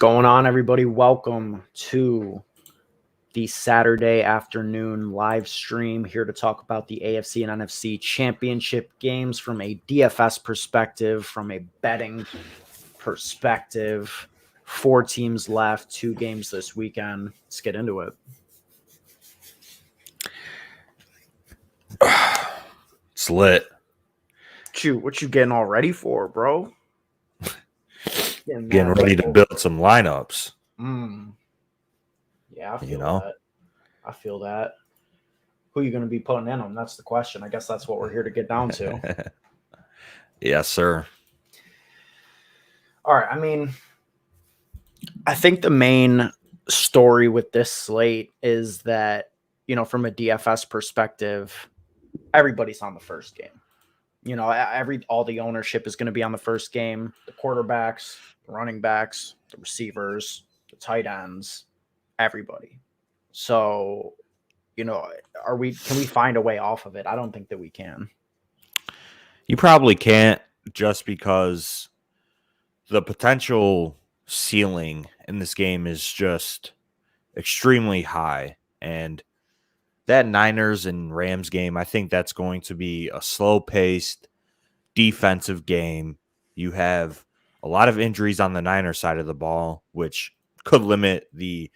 going on, everybody? Welcome to the Saturday afternoon live stream, here to talk about the AFC and NFC championship games from a DFS perspective, from a betting perspective. 4 teams left, 2 games this weekend. Let's get into it. It's lit. What you getting all ready for, bro? Getting ready to build some lineups. Yeah, I feel that. I feel that. Who are you going to be putting in them? That's the question. I guess that's what we're here to get down to. Yes, sir. All right. I mean, I think the main story with this slate is that, from a DFS perspective, everybody's on the first game. All the ownership is going to be on the first game. The quarterbacks, the running backs, the receivers, the tight ends, everybody. So, can we find a way off of it? I don't think that we can. You probably can't, just because the potential ceiling in this game is just extremely high. And that Niners and Rams game, I think that's going to be a slow-paced defensive game. You have a lot of injuries on the Niners side of the ball, which could limit the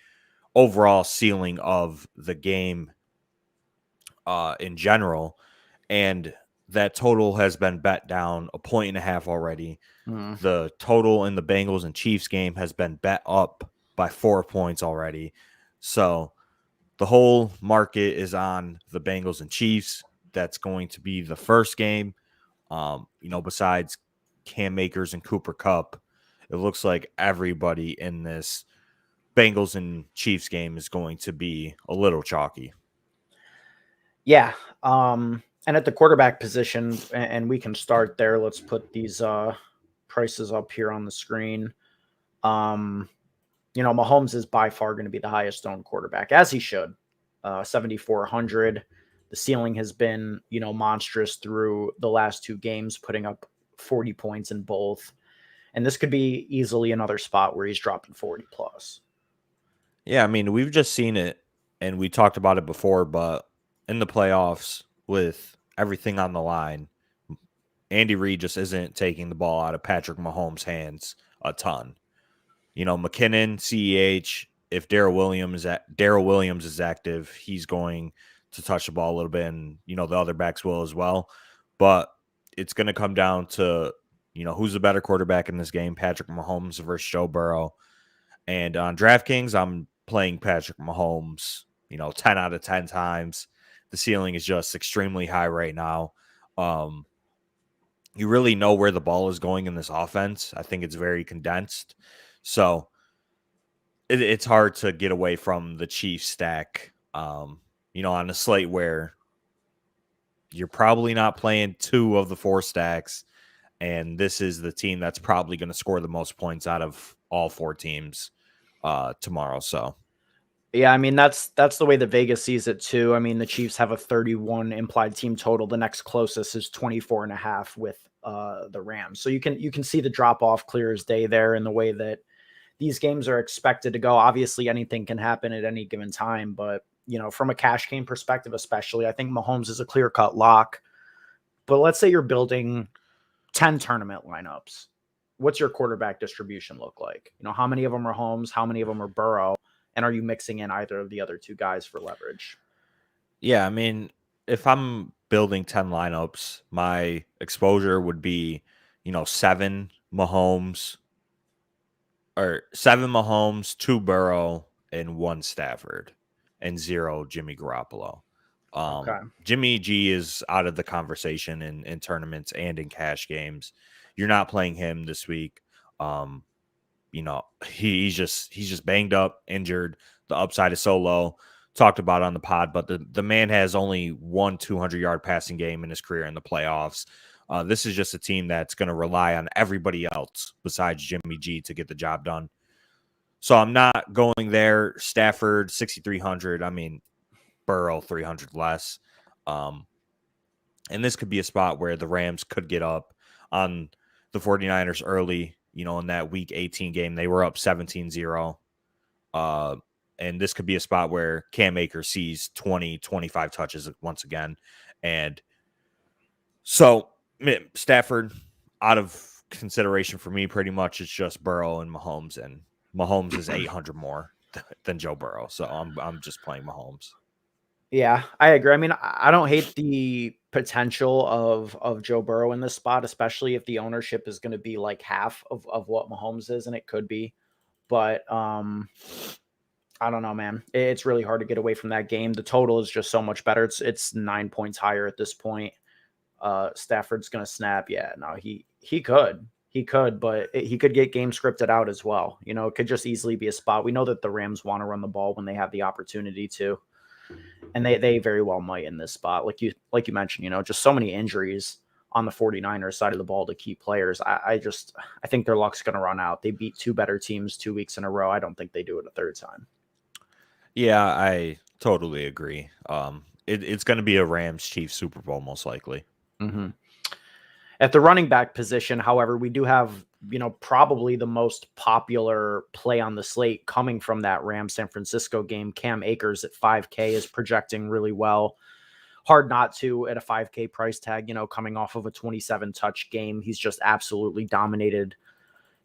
overall ceiling of the game in general. And that total has been bet down 1.5 already. The total in the Bengals and Chiefs game has been bet up by 4 points already. So the whole market is on the Bengals and Chiefs. That's going to be the first game. Besides Cam Akers and Cooper Kupp, it looks like everybody in this Bengals and Chiefs game is going to be a little chalky. Yeah. And at the quarterback position, and we can start there. Let's put these prices up here on the screen. Mahomes is by far going to be the highest owned quarterback, as he should. 7,400. The ceiling has been, monstrous through the last 2 games, putting up 40 points in both. And this could be easily another spot where he's dropping 40 plus. Yeah, I mean, we've just seen it, and we talked about it before, but in the playoffs, with everything on the line, Andy Reid just isn't taking the ball out of Patrick Mahomes' hands a ton. McKinnon, CEH, if Darrell Williams is active, he's going to touch the ball a little bit, and the other backs will as well. But it's going to come down to who's the better quarterback in this game, Patrick Mahomes versus Joe Burrow. And on DraftKings, I'm playing Patrick Mahomes 10 out of 10 times. The ceiling is just extremely high right now. You really know where the ball is going in this offense. I think it's very condensed. So it's hard to get away from the Chiefs stack, on a slate where you're probably not playing 2 of the 4 stacks. And this is the team that's probably going to score the most points out of all 4 teams tomorrow. So, yeah, I mean, that's the way that Vegas sees it too. I mean, the Chiefs have a 31 implied team total. The next closest is 24.5 with the Rams. So you can see the drop off clear as day there in the way that these games are expected to go. Obviously, anything can happen at any given time, but from a cash game perspective, especially, I think Mahomes is a clear cut lock. But let's say you're building 10 tournament lineups. What's your quarterback distribution look like? How many of them are Mahomes? How many of them are Burrow? And are you mixing in either of the other 2 guys for leverage? Yeah, I mean, if I'm building 10 lineups, my exposure would be, 7 Mahomes, 2 Burrow, and 1 Stafford, and 0 Jimmy Garoppolo. Okay. Jimmy G is out of the conversation in tournaments and in cash games. You're not playing him this week. He's just banged up, injured. The upside is so low. Talked about it on the pod, but the man has only 1 200-yard passing game in his career in the playoffs. This is just a team that's going to rely on everybody else besides Jimmy G to get the job done. So I'm not going there. Stafford, 6,300. I mean, Burrow, 300 less. And this could be a spot where the Rams could get up on the 49ers early. in that week 18 game, they were up 17-0. And this could be a spot where Cam Akers sees 20, 25 touches once again. And so Stafford, out of consideration for me, pretty much it's just Burrow and Mahomes, and Mahomes is 800 more than Joe Burrow. So I'm just playing Mahomes. Yeah, I agree. I mean, I don't hate the potential of Joe Burrow in this spot, especially if the ownership is going to be like half of what Mahomes is, and it could be. But I don't know, man. It's really hard to get away from that game. The total is just so much better. It's 9 points higher at this point. Stafford's going to snap. Yeah, no, he could, but he could get game scripted out as well. It could just easily be a spot. We know that the Rams want to run the ball when they have the opportunity to. And they very well might in this spot. Like you mentioned, just so many injuries on the 49ers side of the ball to key players. I think their luck's going to run out. They beat two better teams 2 weeks in a row. I don't think they do it a third time. Yeah, I totally agree. It's going to be a Rams-Chiefs Super Bowl most likely. Mm-hmm. At the running back position, however, we do have, probably the most popular play on the slate coming from that Rams-San Francisco game. Cam Akers at 5K is projecting really well. Hard not to at a 5K price tag, coming off of a 27-touch game. He's just absolutely dominated,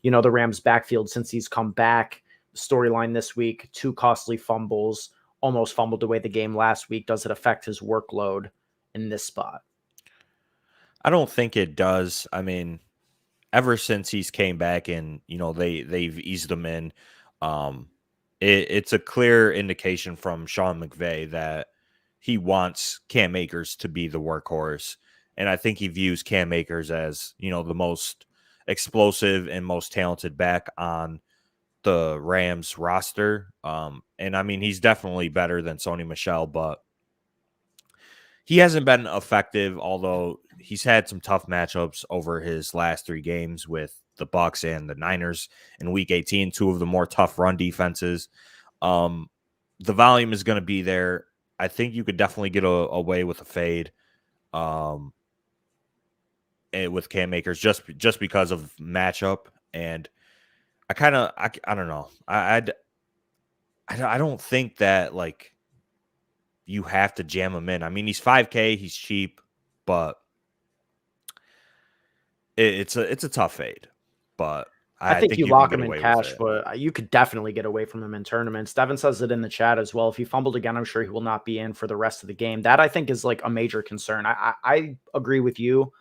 the Rams backfield since he's come back. Storyline this week, 2 costly fumbles, almost fumbled away the game last week. Does it affect his workload in this spot? I don't think it does. I mean, ever since he's came back and, they've eased him in, it's a clear indication from Sean McVay that he wants Cam Akers to be the workhorse. And I think he views Cam Akers as, the most explosive and most talented back on the Rams roster. And I mean, he's definitely better than Sony Michel, but he hasn't been effective, although he's had some tough matchups over his last 3 games with the Bucs and the Niners in week 18, 2 of the more tough run defenses. The volume is going to be there. I think you could definitely get away with a fade with Cam Akers just because of matchup. And I don't know. I don't think that like you have to jam him in. I mean, he's 5K, he's cheap, but it's a tough fade. But I think you lock him in cash, but you could definitely get away from him in tournaments. Devin says it in the chat as well. If he fumbled again, I'm sure he will not be in for the rest of the game. That I think is like a major concern. I agree with you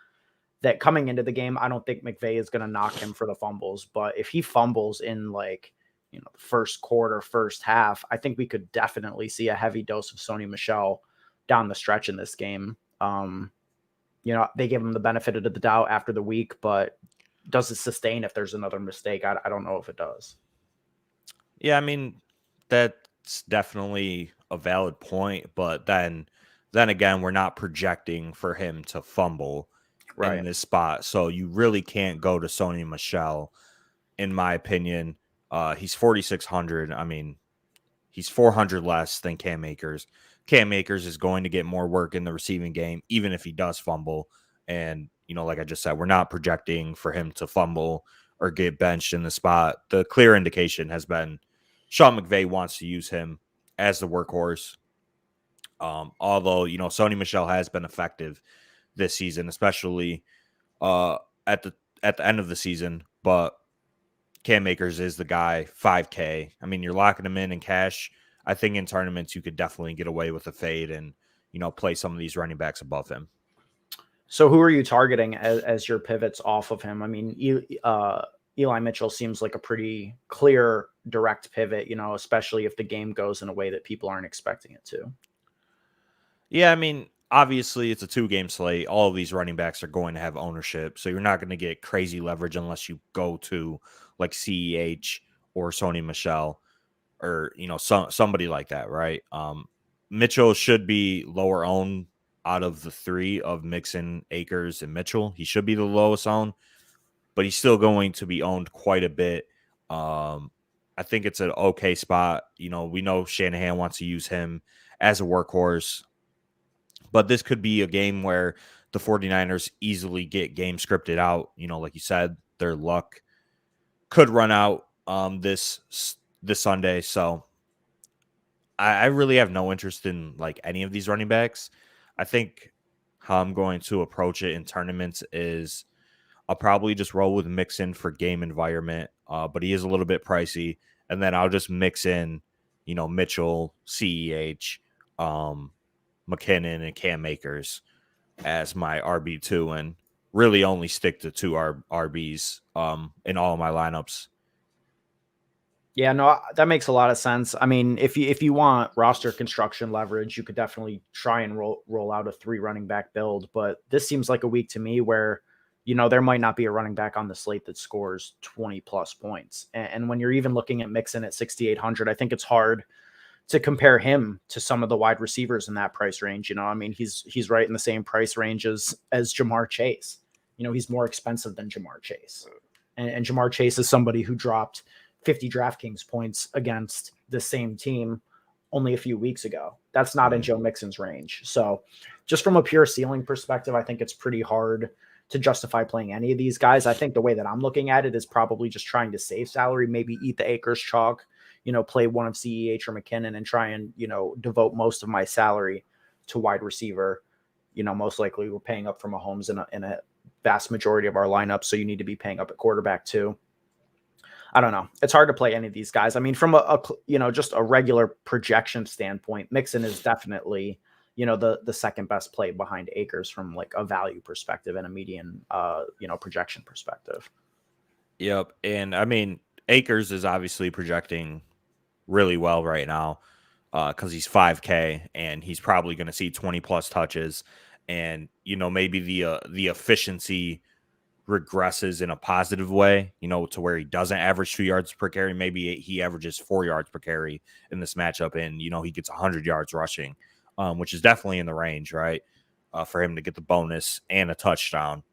that coming into the game, I don't think McVay is going to knock him for the fumbles. But if he fumbles in like, the first quarter, first half, I think we could definitely see a heavy dose of Sony Michel down the stretch in this game. They give him the benefit of the doubt after the week, but does it sustain if there's another mistake? I don't know if it does. Yeah, I mean, that's definitely a valid point, but then again, we're not projecting for him to fumble in this spot. So you really can't go to Sony Michel, in my opinion. He's 4,600. I mean, he's 400 less than Cam Akers. Cam Akers is going to get more work in the receiving game, even if he does fumble. And, like I just said, we're not projecting for him to fumble or get benched in the spot. The clear indication has been Sean McVay wants to use him as the workhorse. Although, Sony Michel has been effective this season, especially at the end of the season. But Cam Akers is the guy, 5K. I mean, you're locking him in cash. I think in tournaments you could definitely get away with a fade and, play some of these running backs above him. So who are you targeting as your pivots off of him? I mean, Eli Mitchell seems like a pretty clear, direct pivot, especially if the game goes in a way that people aren't expecting it to. Yeah, I mean, obviously it's a 2-game slate. All of these running backs are going to have ownership, so you're not going to get crazy leverage unless you go to like CEH or Sony Michel or somebody like that, right? Mitchell should be lower owned out of the 3 of Mixon, Akers, and Mitchell. He should be the lowest owned, but he's still going to be owned quite a bit. I think it's an okay spot. We know Shanahan wants to use him as a workhorse, but this could be a game where the 49ers easily get game scripted out. Like you said, their luck could run out this Sunday. So I really have no interest in like any of these running backs. I think how I'm going to approach it in tournaments is I'll probably just roll with Mixon for game environment, but he is a little bit pricey. And then I'll just mix in, Mitchell, CEH, McKinnon, and Cam Akers as my RB2, and really only stick to two RBs in all of my lineups. Yeah, no, that makes a lot of sense. I mean, if you want roster construction leverage, you could definitely try and roll out a 3 running back build. But this seems like a week to me where, there might not be a running back on the slate that scores 20 plus points. And when you're even looking at Mixon at 6,800, I think it's hard to compare him to some of the wide receivers in that price range. I mean, he's right in the same price range as Jamar Chase. He's more expensive than Jamar Chase. And Jamar Chase is somebody who dropped 50 DraftKings points against the same team only a few weeks ago. That's not in Joe Mixon's range. So just from a pure ceiling perspective, I think it's pretty hard to justify playing any of these guys. I think the way that I'm looking at it is probably just trying to save salary, maybe eat the AKERS chalk, play one of CEH or McKinnon and try and, devote most of my salary to wide receiver. Most likely we're paying up for MAHOMES in a vast majority of our lineup. So you need to be paying up at quarterback too. I don't know. It's hard to play any of these guys. I mean, from a just a regular projection standpoint, Mixon is definitely, the second best play behind AKERS from like a value perspective and a median, projection perspective. Yep. And I mean, AKERS is obviously projecting really well right now because he's 5K and he's probably going to see 20 plus touches. And, maybe the efficiency regresses in a positive way, to where he doesn't average 2 yards per carry. Maybe he averages 4 yards per carry in this matchup and, he gets 100 yards rushing, which is definitely in the range, right, for him to get the bonus and a touchdown.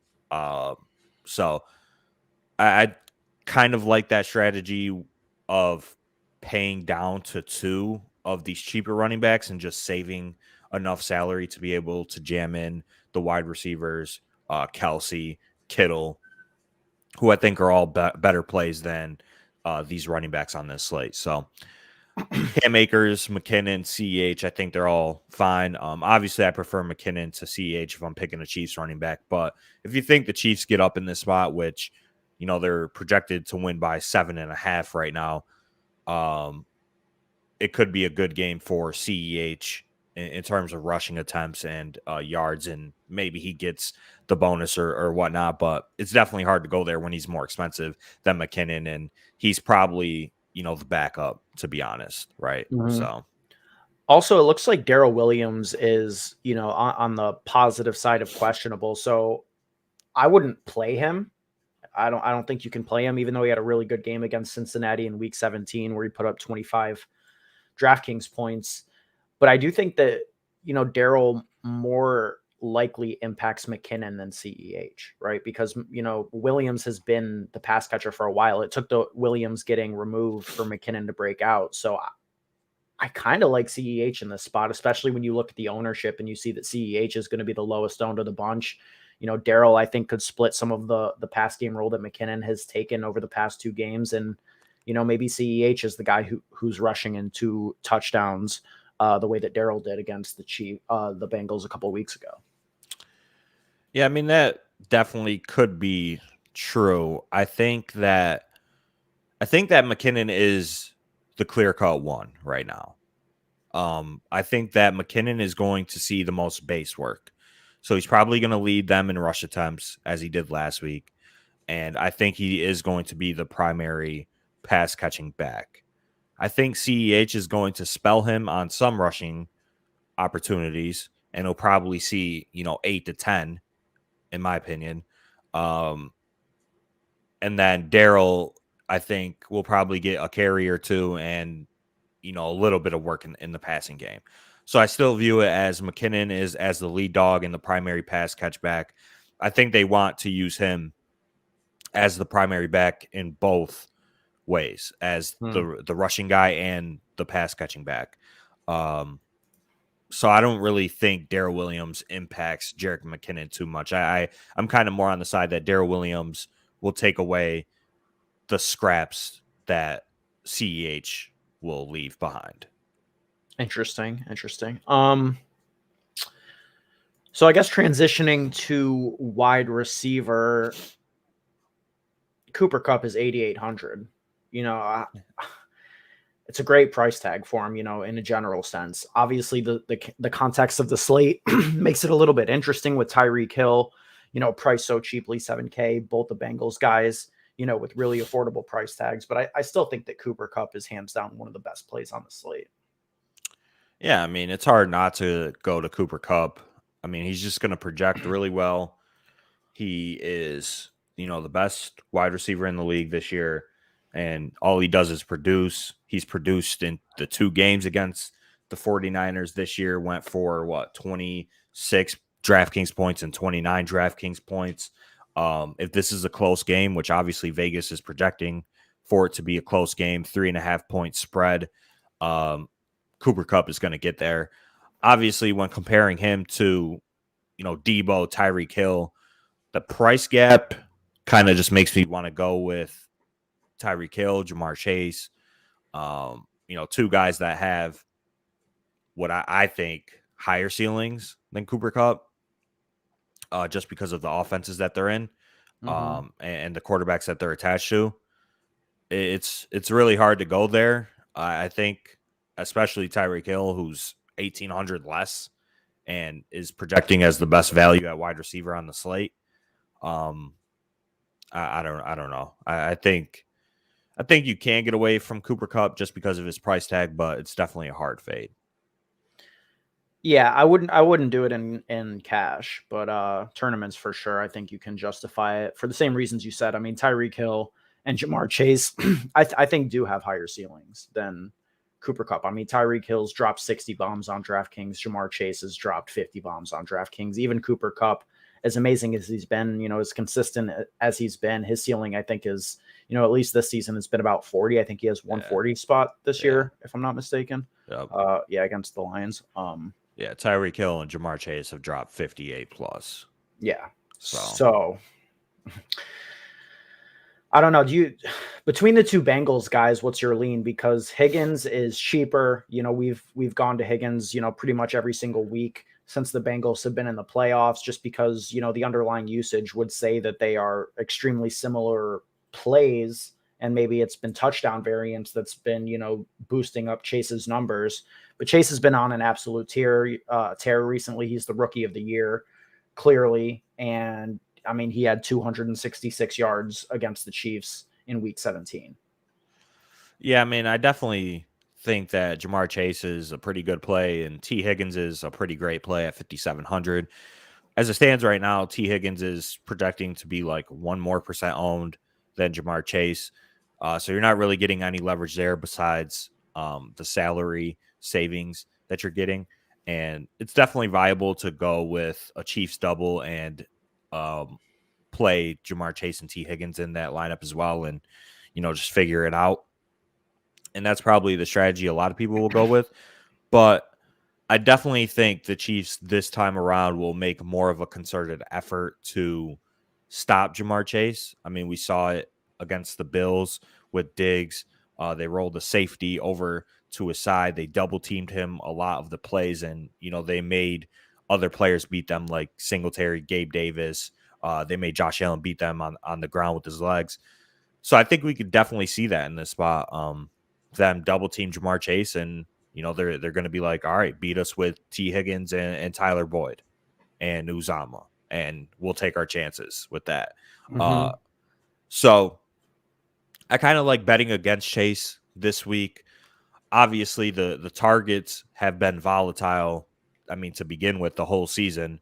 So I kind of like that strategy of paying down to 2 of these cheaper running backs and just saving enough salary to be able to jam in the wide receivers, Kelsey, Kittle, who I think are all better plays than these running backs on this slate. So Cam Akers, McKinnon, CEH, I think they're all fine. Obviously, I prefer McKinnon to CEH if I'm picking a Chiefs running back. But if you think the Chiefs get up in this spot, which, they're projected to win by 7.5 right now, it could be a good game for CEH in terms of rushing attempts and yards, and maybe he gets the bonus or whatnot, but it's definitely hard to go there when he's more expensive than McKinnon, and he's probably, the backup, to be honest, right? Mm-hmm. So also, it looks like Darrell Williams is, on the positive side of questionable, so I wouldn't play him. I don't think you can play him, even though he had a really good game against Cincinnati in week 17 where he put up 25 DraftKings points. But I do think that, Darrell more likely impacts McKinnon than CEH, right? Because, Williams has been the pass catcher for a while. It took the Williams getting removed for McKinnon to break out. So I kind of like CEH in this spot, especially when you look at the ownership and you see that CEH is going to be the lowest owned of the bunch. Darrell, I think, could split some of the pass game role that McKinnon has taken over the past 2 games. And, maybe CEH is the guy who's rushing in 2 touchdowns the way that Darrell did against the Bengals a couple of weeks ago. Yeah, I mean, that definitely could be true. I think that McKinnon is the clear-cut one right now. I think that McKinnon is going to see the most base work. So he's probably going to lead them in rush attempts as he did last week. And I think he is going to be the primary pass catching back. I think CEH is going to spell him on some rushing opportunities, and he'll probably see, 8 to 10, in my opinion. And then Darrell, I think, will probably get a carry or 2 and, a little bit of work in the passing game. So I still view it as McKinnon is as the lead dog and the primary pass catch back. I think they want to use him as the primary back in both ways, as the rushing guy and the pass catching back. So I don't really think Darrell Williams impacts JERICK McKinnon too much. I'm kind of more on the side that Darrell Williams will take away the scraps that CEH will leave behind. Interesting. So I guess transitioning to wide receiver, Cooper Kupp is 8,800. It's a great price tag for him, in a general sense. Obviously, the context of the slate makes it a little bit interesting with Tyreek Hill, priced so cheaply, 7K, both the Bengals guys, with really affordable price tags. But I still think that Cooper Kupp is hands down one of the best plays on the slate. Yeah, I mean, it's hard not to go to Cooper Kupp. I mean, he's just going to project really well. He is, the best wide receiver in the league this year, and all he does is produce. He's produced in the 2 games against the 49ers this year, went for 26 DraftKings points and 29 DraftKings points. If this is a close game, which obviously Vegas is projecting for it to be a close game, 3.5 point spread, Cooper Kupp is going to get there. Obviously, when comparing him to, Debo, Tyreek Hill, the price gap kind of just makes me want to go with Tyreek Hill, Jamar Chase, 2 guys that have what I think higher ceilings than Cooper Kupp, just because of the offenses that they're in, and the quarterbacks that they're attached to. It's really hard to go there. I think, especially Tyreek Hill, who's 1,800 less and is projecting as the best value at wide receiver on the slate. I don't know. I think you can get away from Cooper Kupp just because of his price tag, but it's definitely a hard fade. Yeah, I wouldn't do it in cash, but tournaments for sure. I think you can justify it for the same reasons you said. I mean, Tyreek Hill and Jamar Chase, I think do have higher ceilings than Cooper Kupp. I mean, Tyreek Hill's dropped 60 bombs on DraftKings. Jamar Chase has dropped 50 bombs on DraftKings. Even Cooper Kupp, as amazing as he's been, as consistent as he's been, his ceiling, I think, is, at least this season has been about 40. I think he has 140 spot this year, if I'm not mistaken. Yep. Against the Lions. Yeah, Tyreek Hill and Jamar Chase have dropped 58 plus. Yeah. So I don't know. Between the 2 Bengals guys, what's your lean? Because Higgins is cheaper. We've gone to Higgins, pretty much every single week since the Bengals have been in the playoffs, just because, the underlying usage would say that they are extremely similar plays. And maybe it's been touchdown variance that's been, boosting up Chase's numbers. But Chase has been on an absolute tear recently. He's the rookie of the year, clearly. And I mean, he had 266 yards against the Chiefs in week 17. Yeah, I mean, I definitely think that Jamar Chase is a pretty good play, and T. Higgins is a pretty great play at 5,700. As it stands right now, T. Higgins is projecting to be like 1% more owned than Jamar Chase. So you're not really getting any leverage there besides the salary savings that you're getting. And it's definitely viable to go with a Chiefs double and play Jamar Chase and T. Higgins in that lineup as well, and just figure it out. And that's probably the strategy a lot of people will go with. But I definitely think the Chiefs this time around will make more of a concerted effort to stop Jamar Chase. I mean, we saw it against the Bills with Diggs. They rolled a safety over to his side. They double teamed him a lot of the plays, and they made other players beat them, like Singletary, Gabe Davis. They made Josh Allen beat them on the ground with his legs. So I think we could definitely see that in this spot. Them double team Jamar Chase, and they're going to be like, all right, beat us with T. Higgins and Tyler Boyd and Uzama, and we'll take our chances with that. So I kind of like betting against Chase this week. Obviously, the targets have been volatile. I mean, to begin with, the whole season,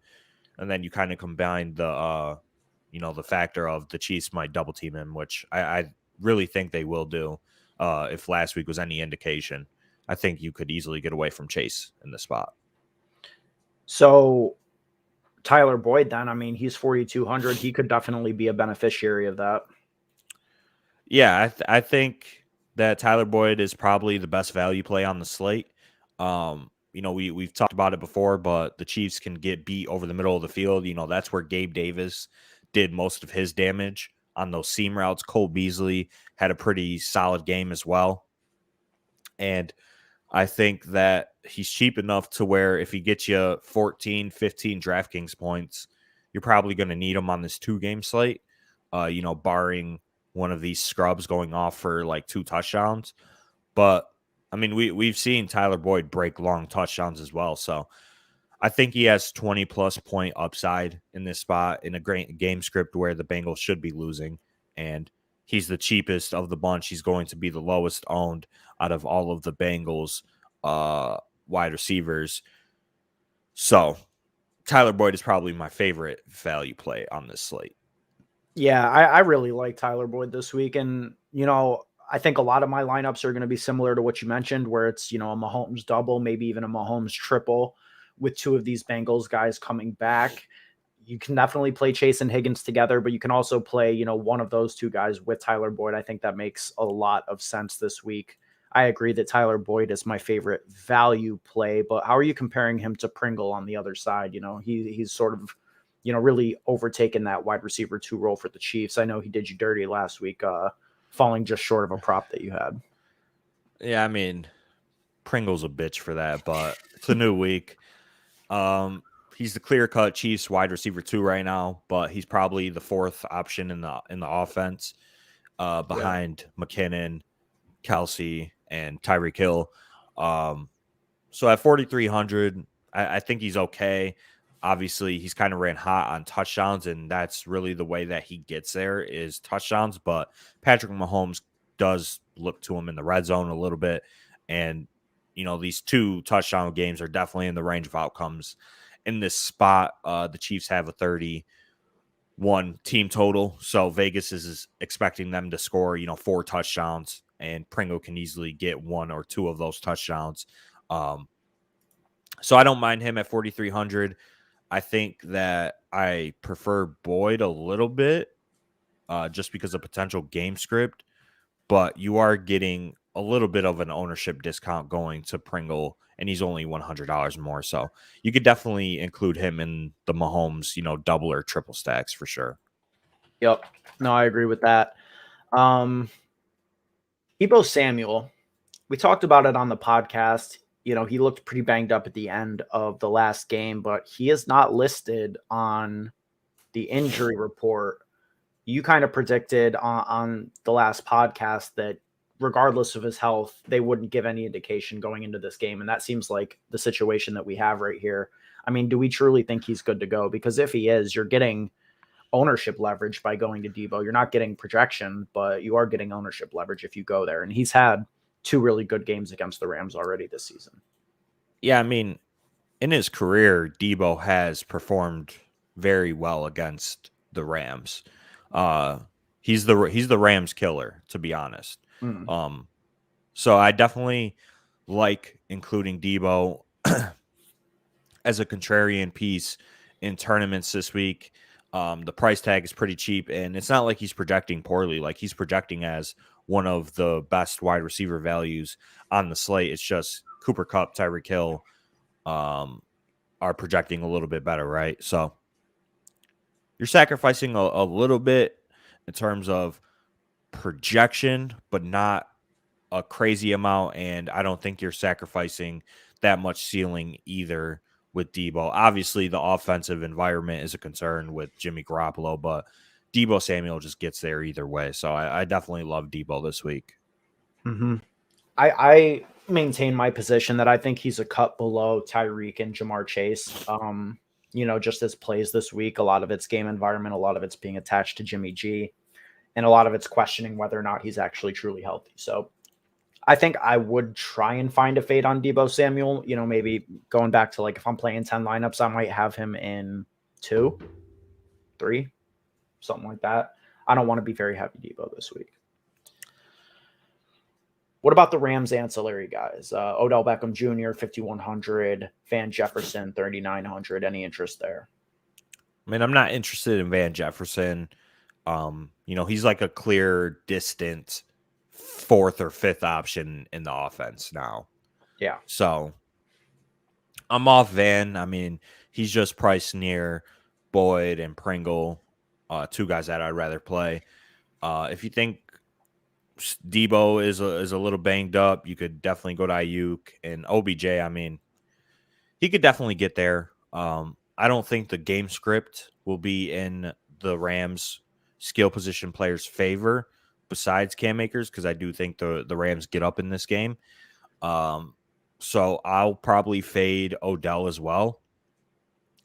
and then you kind of combine the the factor of the Chiefs might double team him, which I really think they will do. If last week was any indication, I think you could easily get away from Chase in the spot. So Tyler Boyd, then, I mean, he's 4,200. He could definitely be a beneficiary of that. Yeah, I think that Tyler Boyd is probably the best value play on the slate. We've talked about it before, but the Chiefs can get beat over the middle of the field. That's where Gabe Davis did most of his damage on those seam routes. Cole Beasley had a pretty solid game as well. And I think that he's cheap enough to where if he gets you 14, 15 DraftKings points, you're probably going to need him on this 2-game slate, barring one of these scrubs going off for like 2 touchdowns. But, I mean, we've seen Tyler Boyd break long touchdowns as well. So I think he has 20-plus point upside in this spot in a great game script where the Bengals should be losing. And he's the cheapest of the bunch. He's going to be the lowest owned out of all of the Bengals wide receivers. So Tyler Boyd is probably my favorite value play on this slate. Yeah, I really like Tyler Boyd this week. And, I think a lot of my lineups are going to be similar to what you mentioned, where it's, a Mahomes double, maybe even a Mahomes triple with 2 of these Bengals guys coming back. You can definitely play Chase and Higgins together, but you can also play, one of those 2 guys with Tyler Boyd. I think that makes a lot of sense this week. I agree that Tyler Boyd is my favorite value play, but how are you comparing him to Pringle on the other side? He's sort of, really overtaken that wide receiver 2 role for the Chiefs. I know he did you dirty last week, falling just short of a prop that you had. Yeah, I mean, Pringle's a bitch for that, but it's a new week. He's the clear-cut Chiefs wide receiver 2 right now, but he's probably the 4th option in the offense, behind McKinnon, Kelsey, and Tyreek Hill. So at 4,300, I think he's okay. Obviously, he's kind of ran hot on touchdowns, and that's really the way that he gets there is touchdowns. But Patrick Mahomes does look to him in the red zone a little bit, and these 2 touchdown games are definitely in the range of outcomes in this spot. The Chiefs have a 31 team total, so Vegas is expecting them to score 4 touchdowns, and Pringle can easily get 1 or 2 of those touchdowns. So I don't mind him at 4,300. I think that I prefer Boyd a little bit, just because of potential game script, but you are getting a little bit of an ownership discount going to Pringle, and he's only $100 more. So you could definitely include him in the Mahomes, double or triple stacks for sure. Yep. No, I agree with that. Deebo Samuel, we talked about it on the podcast. He looked pretty banged up at the end of the last game, but he is not listed on the injury report. You kind of predicted on the last podcast that regardless of his health, they wouldn't give any indication going into this game. And that seems like the situation that we have right here. I mean, do we truly think he's good to go? Because if he is, you're getting ownership leverage by going to Deebo. You're not getting projection, but you are getting ownership leverage if you go there. And he's had 2 really good games against the Rams already this season. Yeah, I mean, in his career, Deebo has performed very well against the Rams. He's the Rams killer, to be honest. So I definitely like including Deebo as a contrarian piece in tournaments this week. The price tag is pretty cheap, and it's not like he's projecting poorly. Like, he's projecting as one of the best wide receiver values on the slate. It's just Cooper Kupp, Tyreek Hill are projecting a little bit better, right? So you're sacrificing a little bit in terms of projection, but not a crazy amount. And I don't think you're sacrificing that much ceiling either with Deebo. Obviously, the offensive environment is a concern with Jimmy Garoppolo, but Deebo Samuel just gets there either way. So I definitely love Deebo this week. I maintain my position that I think he's a cut below Tyreek and Jamar Chase. Just as plays this week, a lot of it's game environment, a lot of it's being attached to Jimmy G, and a lot of it's questioning whether or not he's actually truly healthy. So I think I would try and find a fade on Deebo Samuel. Maybe going back to like if I'm playing 10 lineups, I might have him in 2, 3, something like that. I don't want to be very heavy Deebo this week. What about the Rams ancillary guys? Odell Beckham Jr., 5,100, Van Jefferson, 3,900. Any interest there? I mean, I'm not interested in Van Jefferson. He's like a clear, distant 4th or 5th option in the offense now. Yeah. So I'm off Van. I mean, he's just priced near Boyd and Pringle, 2 guys that I'd rather play. If you think Debo is a little banged up, you could definitely go to Ayuk and OBJ. I mean, he could definitely get there. I don't think the game script will be in the Rams' skill position players' favor besides Cam Akers, because I do think the Rams get up in this game. So I'll probably fade Odell as well.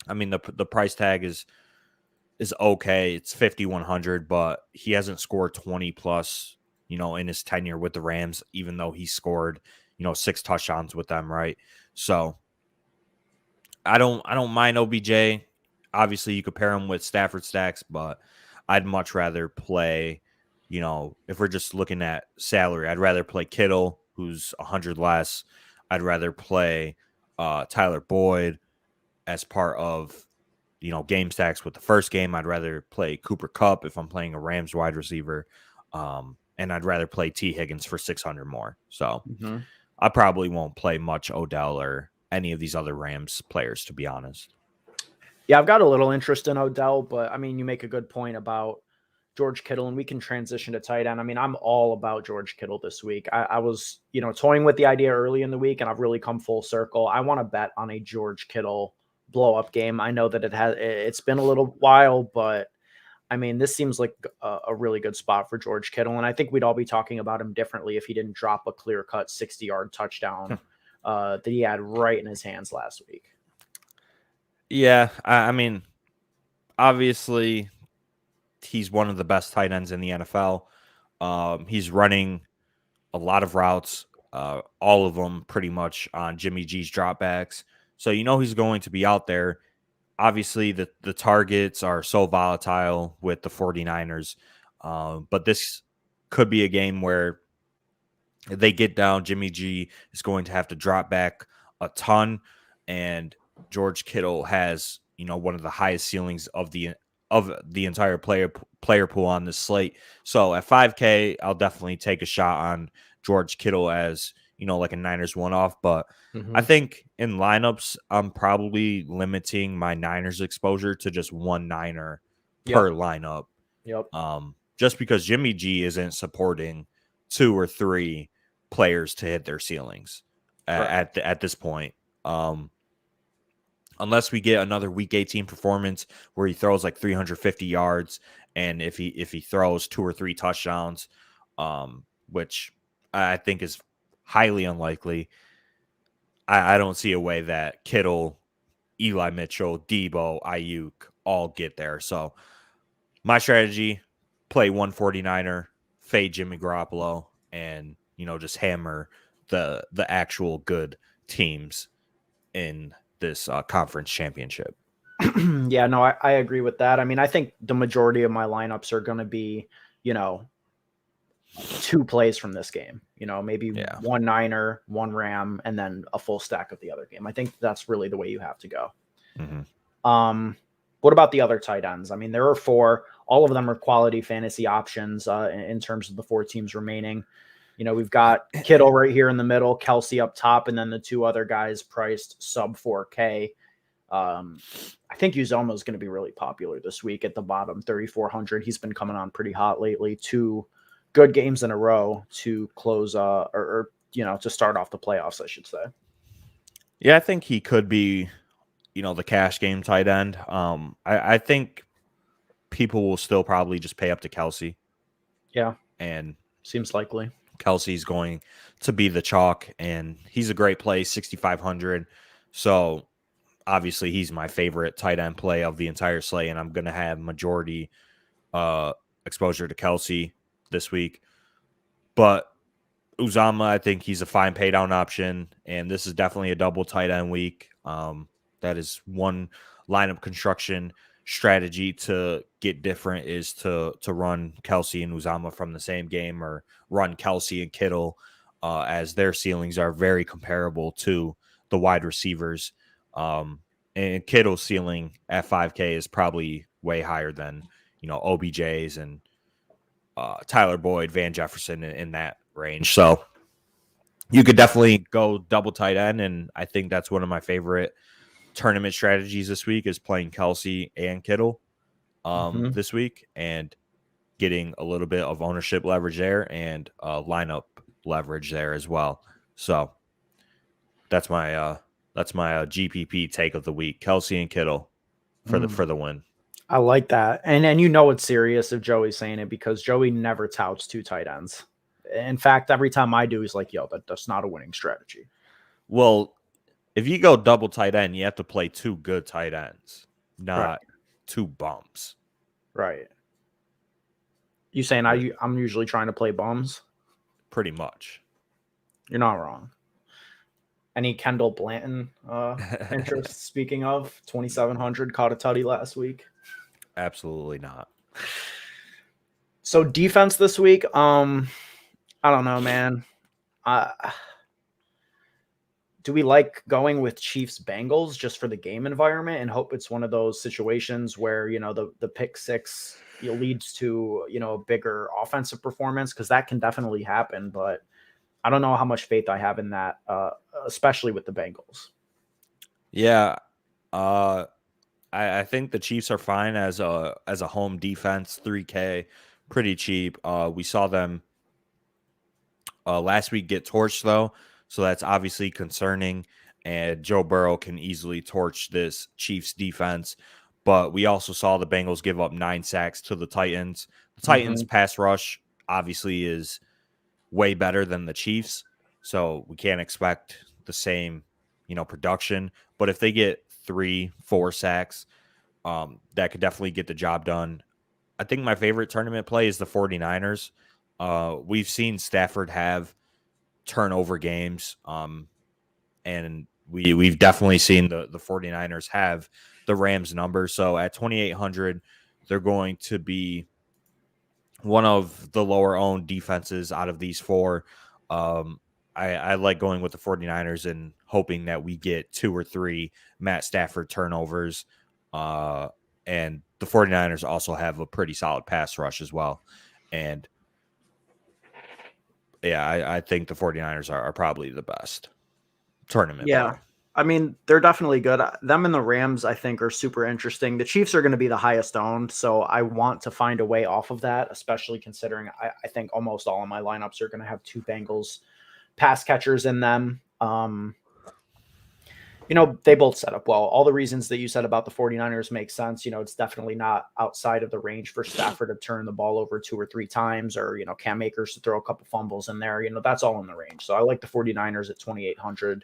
I mean, the price tag is okay. It's 5,100, but he hasn't scored 20 plus, in his tenure with the Rams, even though he scored, 6 touchdowns with them, right? So I don't mind OBJ. Obviously, you could pair him with Stafford stacks, but I'd much rather play, if we're just looking at salary, I'd rather play Kittle, who's 100 less. I'd rather play Tyler Boyd as part of, game stacks with the first game. I'd rather play Cooper Kupp if I'm playing a Rams wide receiver. And I'd rather play T. Higgins for 600 more. So I probably won't play much Odell or any of these other Rams players, to be honest. Yeah, I've got a little interest in Odell, but I mean, you make a good point about George Kittle, and we can transition to tight end. I mean, I'm all about George Kittle this week. I was, toying with the idea early in the week, and I've really come full circle. I want to bet on a George Kittle blow up game. I know that it's been a little while, but I mean, this seems like a really good spot for George Kittle. And I think we'd all be talking about him differently if he didn't drop a clear cut 60-yard touchdown that he had right in his hands last week. Yeah. I mean, obviously he's one of the best tight ends in the NFL. He's running a lot of routes, all of them pretty much on Jimmy G's dropbacks. So he's going to be out there. Obviously, the targets are so volatile with the 49ers. But this could be a game where they get down. Jimmy G is going to have to drop back a ton. And George Kittle has, one of the highest ceilings of the entire player pool on this slate. So at 5K, I'll definitely take a shot on George Kittle as, like a Niners one-off. But I think in lineups, I'm probably limiting my Niners exposure to just one Niner per lineup. Just because Jimmy G isn't supporting 2 or 3 players to hit their ceilings at this point. Unless we get another Week 18 performance where he throws like 350 yards, and if he throws 2 or 3 touchdowns, which I think is highly unlikely, I don't see a way that Kittle, Eli Mitchell, Debo, Ayuk all get there. So my strategy: play 149er, fade Jimmy Garoppolo, and just hammer the actual good teams in this conference championship. Yeah, no, I agree with that. I mean, I think the majority of my lineups are going to be, 2 plays from this game, maybe 1 Niner, 1 Ram, and then a full stack of the other game. I think that's really the way you have to go. What about the other tight ends? I mean, there are 4. All of them are quality fantasy options in terms of the 4 teams remaining. We've got Kittle right here in the middle, Kelsey up top, and then the 2 other guys priced sub 4K. I think Uzoma is going to be really popular this week at the bottom, 3,400. He's been coming on pretty hot lately. 2 good games in a row to close, to start off the playoffs, I should say. Yeah, I think he could be, the cash game tight end. I think people will still probably just pay up to Kelsey. Yeah. And seems likely. Kelsey's going to be the chalk, and he's a great play, 6,500. So obviously he's my favorite tight end play of the entire slate, and I'm going to have majority exposure to Kelsey this week. But Uzama, I think he's a fine pay down option, and this is definitely a double tight end week. That is one lineup construction strategy to get different, is to run Kelsey and Uzama from the same game, or run Kelsey and Kittle, as their ceilings are very comparable to the wide receivers. And Kittle's ceiling at 5K is probably way higher than, OBJ's and Tyler Boyd, Van Jefferson in that range. So you could definitely go double tight end, and I think that's one of my favorite tournament strategies this week, is playing Kelsey and Kittle this week. And getting a little bit of ownership leverage there and lineup leverage there as well. So that's my GPP take of the week. Kelsey and Kittle for the win. I like that. And you know it's serious if Joey's saying it, because Joey never touts 2 tight ends. In fact, every time I do, he's like, yo, that's not a winning strategy. Well, if you go double tight end, you have to play 2 good tight ends, not 2 bumps. Right. You saying I'm usually trying to play bums? Pretty much. You're not wrong. Any Kendall Blanton interest? Speaking of, 2,700 caught a tutty last week. Absolutely not. So defense this week, I don't know, man. Do we like going with Chiefs Bengals just for the game environment and hope it's one of those situations where, you know, the pick six leads to, you know, a bigger offensive performance? Because that can definitely happen, but I don't know how much faith I have in that, especially with the Bengals. Yeah, I think the Chiefs are fine as a home defense. 3K, pretty cheap. We saw them last week get torched though, so that's obviously concerning. And Joe Burrow can easily torch this Chiefs defense. But we also saw the Bengals give up 9 sacks to the Titans. The Titans pass rush obviously is way better than the Chiefs, so we can't expect the same, you know, production. But if they get 3-4 sacks, that could definitely get the job done. I think my favorite tournament play is the 49ers. We've seen Stafford have turnover games, and we've definitely seen the 49ers have the Rams number. So at 2,800, they're going to be one of the lower owned defenses out of these 4. I like going with the 49ers and hoping that we get 2 or 3 Matt Stafford turnovers. And the 49ers also have a pretty solid pass rush as well. And yeah, I think the 49ers are probably the best tournament play. I mean, they're definitely good. Them and the Rams, I think, are super interesting. The Chiefs are going to be the highest owned, so I want to find a way off of that, especially considering I think almost all of my lineups are going to have 2 Bengals pass catchers in them. You know, they both set up well. All the reasons that you said about the 49ers make sense. You know, it's definitely not outside of the range for Stafford to turn the ball over 2 or 3 times, or, you know, Cam Akers to throw a couple fumbles in there. You know, that's all in the range. So I like the 49ers at 2,800.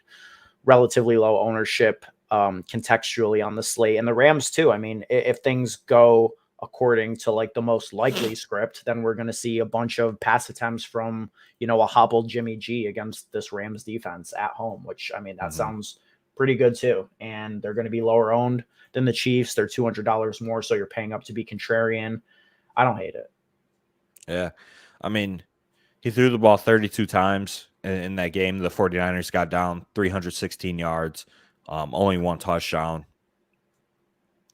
Relatively low ownership contextually on the slate, and the Rams too. I mean, if things go according to like the most likely script, then we're going to see a bunch of pass attempts from, you know, a hobbled Jimmy G against this Rams defense at home, which, I mean, that sounds pretty good too. And they're going to be lower owned than the Chiefs. They're $200 more, so you're paying up to be contrarian. I don't hate it. Yeah, I mean, he threw the ball 32 times in that game. The 49ers got down 316 yards, only 1 touchdown.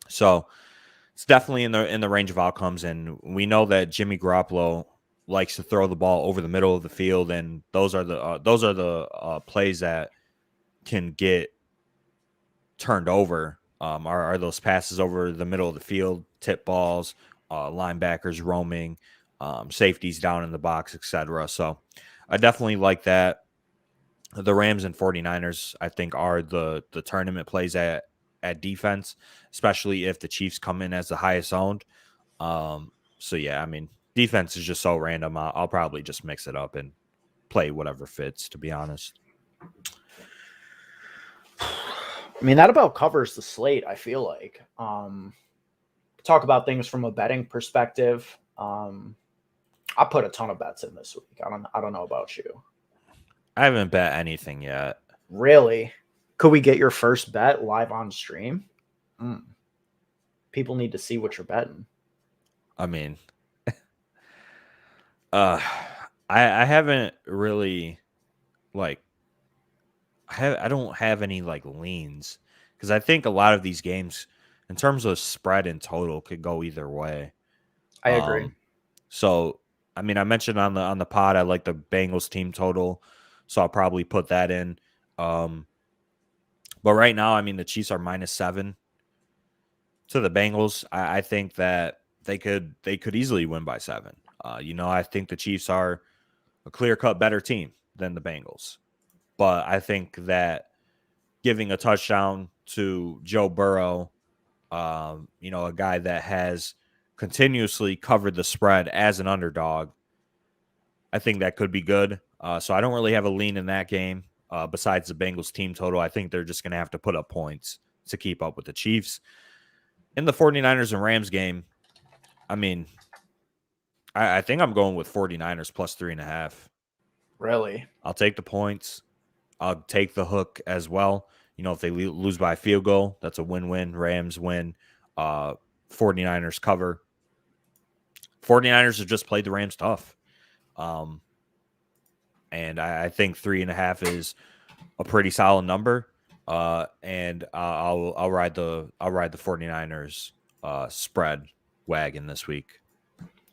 So it's definitely in the range of outcomes. And we know that Jimmy Garoppolo likes to throw the ball over the middle of the field, and those are the plays that can get turned over. Are those passes over the middle of the field, tip balls, linebackers roaming, safeties down in the box, etc. So I definitely like that. The Rams and 49ers, I think, are the tournament plays at defense, especially if the Chiefs come in as the highest owned. So yeah, I mean, defense is just so random. I'll probably just mix it up and play whatever fits, to be honest. I mean, that about covers the slate, I feel like. Talk about things from a betting perspective. I put a ton of bets in this week. I don't know about you. I haven't bet anything yet. Really? Could we get your first bet live on stream? People need to see what you're betting. I mean, I haven't really I don't have any leans, because I think a lot of these games in terms of spread and total could go either way. I agree. So I mean, I mentioned on the pod I like the Bengals team total, so I'll probably put that in. But right now, I mean, the Chiefs are -7 to the Bengals. I think that they could easily win by 7. I think the Chiefs are a clear-cut better team than the Bengals. But I think that giving a touchdown to Joe Burrow, a guy that has continuously covered the spread as an underdog, I think that could be good. So I don't really have a lean in that game. Besides the Bengals team total, I think they're just going to have to put up points to keep up with the Chiefs. In the 49ers and Rams game, I mean, I think I'm going with 49ers plus 3.5. Really? I'll take the points. I'll take the hook as well. If they lose by a field goal, that's a win-win. Rams win. 49ers cover. 49ers have just played the Rams tough. And I think 3.5 is a pretty solid number. And I'll ride the 49ers spread wagon this week.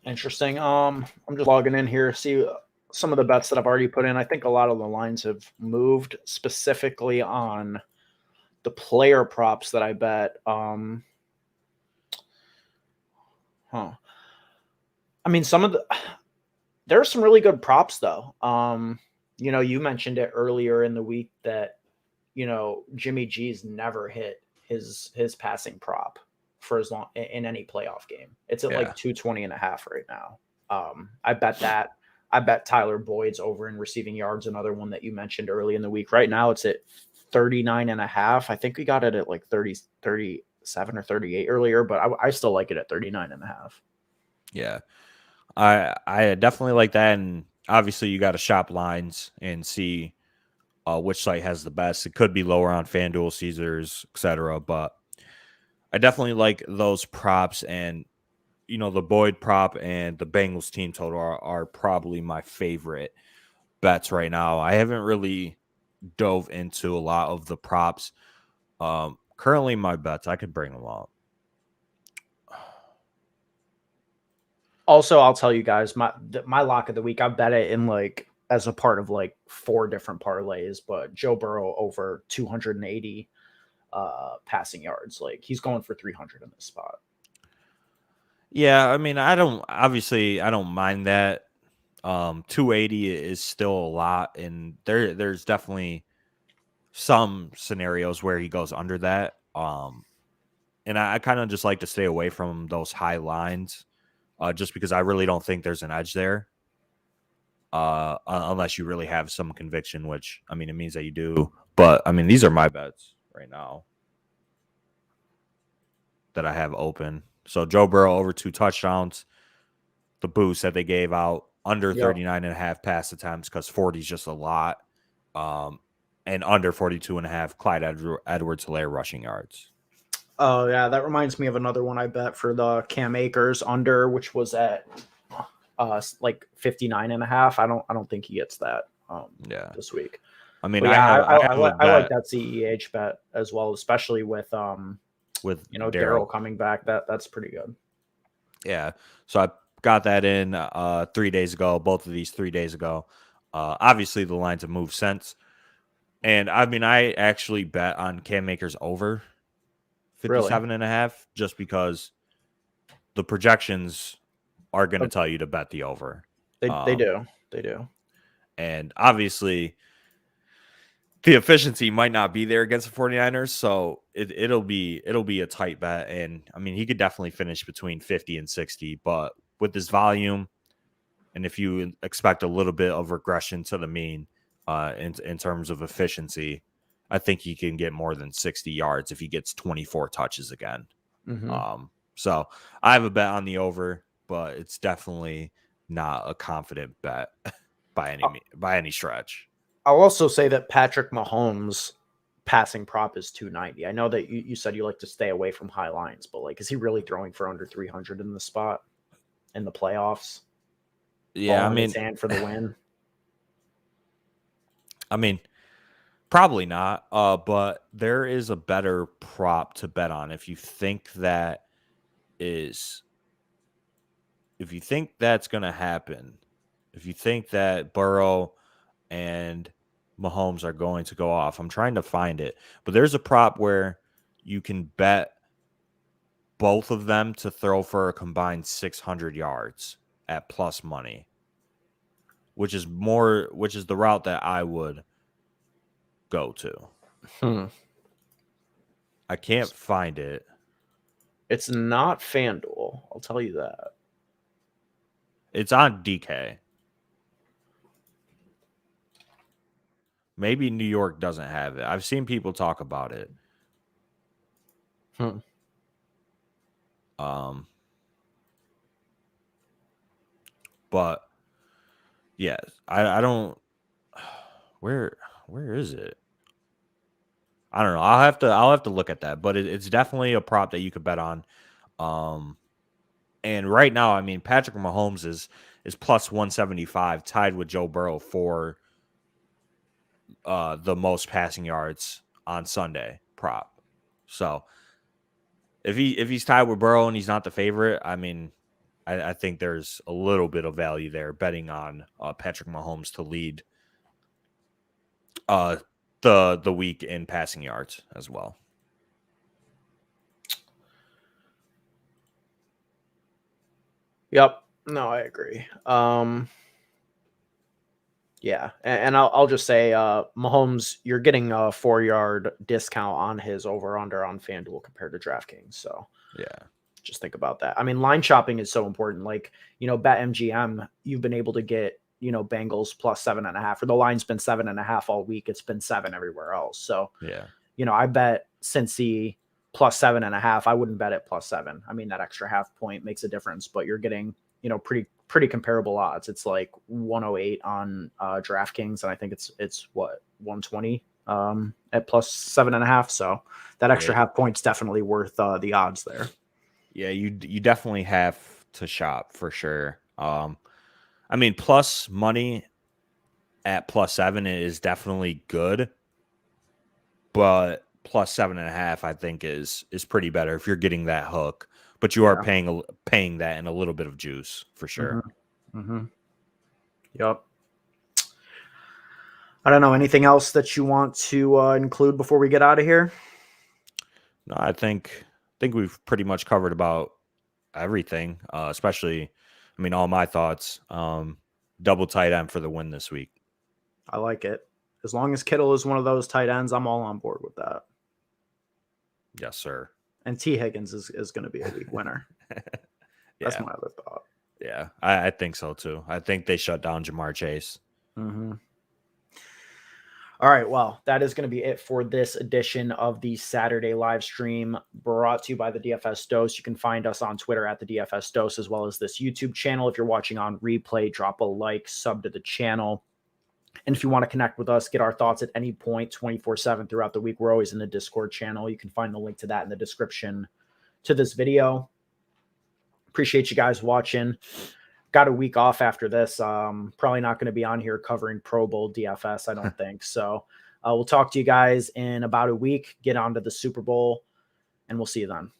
Interesting. I'm just logging in here to see some of the bets that I've already put in. I think a lot of the lines have moved, specifically on the player props that I bet. I mean, there are some really good props though. You mentioned it earlier in the week that, Jimmy G's never hit his passing prop for as long in any playoff game. It's at like 220.5 right now. I bet that. I bet Tyler Boyd's over in receiving yards, another one that you mentioned early in the week. Right now it's at 39.5. I think we got it at like 37 or 38 earlier, but I still like it at 39.5. Yeah. I definitely like that. And obviously you got to shop lines and see which site has the best. It could be lower on FanDuel, Caesars, etc. But I definitely like those props, and the Boyd prop and the Bengals team total are probably my favorite bets right now. I haven't really dove into a lot of the props. Currently, my bets, I could bring them up. Also, I'll tell you guys, my lock of the week, I bet it in as a part of 4 different parlays, but Joe Burrow over 280 passing yards. He's going for 300 in this spot. Yeah, I mean, I don't mind that. 280 is still a lot, and there's definitely some scenarios where he goes under that. And I kind of just like to stay away from those high lines, just because I really don't think there's an edge there. Unless you really have some conviction, which, I mean, it means that you do. But, I mean, these are my bets right now that I have open. So, Joe Burrow over 2 touchdowns. The boost that they gave out under 39.5 pass attempts, because 40 is just a lot. And under 42.5 Clyde Edwards-Helaire rushing yards. Oh, yeah. That reminds me of another one I bet for the Cam Akers under, which was at 59.5. I don't think he gets that this week. I mean, I like that CEH bet as well, especially with Darrell coming back. That's pretty good. Yeah. So I got that in 3 days ago, both of these 3 days ago. Obviously the lines have moved since. And I mean, I actually bet on Cam Akers over 57.5, just because the projections are going to tell you to bet the over. They do. And obviously the efficiency might not be there against the 49ers, so it'll be a tight bet. And I mean, he could definitely finish between 50 and 60, but with this volume, and if you expect a little bit of regression to the mean in terms of efficiency, I think he can get more than 60 yards if he gets 24 touches again. Mm-hmm. So I have a bet on the over, but it's definitely not a confident bet by any stretch. I'll also say that Patrick Mahomes' passing prop is 290. I know that you said you like to stay away from high lines, but is he really throwing for under 300 in the spot in the playoffs? Yeah, I mean, his hand for the win. I mean, probably not. But there is a better prop to bet on if you think that's going to happen. If you think that Burrow and Mahomes are going to go off. I'm trying to find it, but there's a prop where you can bet both of them to throw for a combined 600 yards at plus money, which is the route that I would go to. I can't find it. It's not FanDuel. I'll tell you that. It's on DK. Maybe New York doesn't have it. I've seen people talk about it. But yeah, I don't. Where is it? I don't know. I'll have to look at that. But it's definitely a prop that you could bet on. And right now, I mean, Patrick Mahomes is plus 175, tied with Joe Burrow for the most passing yards on Sunday prop. So if he's tied with Burrow and he's not the favorite, I mean, I think there's a little bit of value there betting on Patrick Mahomes to lead the week in passing yards as well. Yep. No, I agree. Yeah, and I'll just say, Mahomes, you're getting a 4-yard discount on his over/under on FanDuel compared to DraftKings. So yeah, just think about that. I mean, line shopping is so important. Like, BetMGM, you've been able to get, Bengals plus 7.5, or the line's been 7.5 all week. It's been 7 everywhere else. So yeah, I bet Cincy plus 7.5. I wouldn't bet it plus 7. I mean, that extra half point makes a difference, but you're getting, pretty comparable odds. It's like 108 on DraftKings, and I think it's what, 120 at plus 7.5. So that extra half point's definitely worth the odds there. Yeah, you definitely have to shop for sure. I mean, plus money at plus 7 is definitely good, but plus 7.5 I think is pretty better if you're getting that hook. But you are paying that in a little bit of juice for sure. Yep. I don't know, anything else that you want to include before we get out of here? No, I think we've pretty much covered about everything. Especially, I mean, all my thoughts. Double tight end for the win this week. I like it. As long as Kittle is one of those tight ends, I'm all on board with that. Yes, sir. And T. Higgins is going to be a week winner. That's my other thought. Yeah, I think so too. I think they shut down Jamar Chase. All right, well, that is going to be it for this edition of the Saturday live stream, brought to you by the DFS Dose. You can find us on Twitter at the DFS Dose, as well as this YouTube channel. If you're watching on replay, drop a like, sub to the channel. And if you want to connect with us, get our thoughts at any point 24/7 throughout the week, we're always in the Discord channel. You can find the link to that in the description to this video. Appreciate you guys watching. Got a week off after this. Probably not going to be on here covering Pro Bowl DFS, I don't think. So we'll talk to you guys in about a week. Get on to the Super Bowl, and we'll see you then.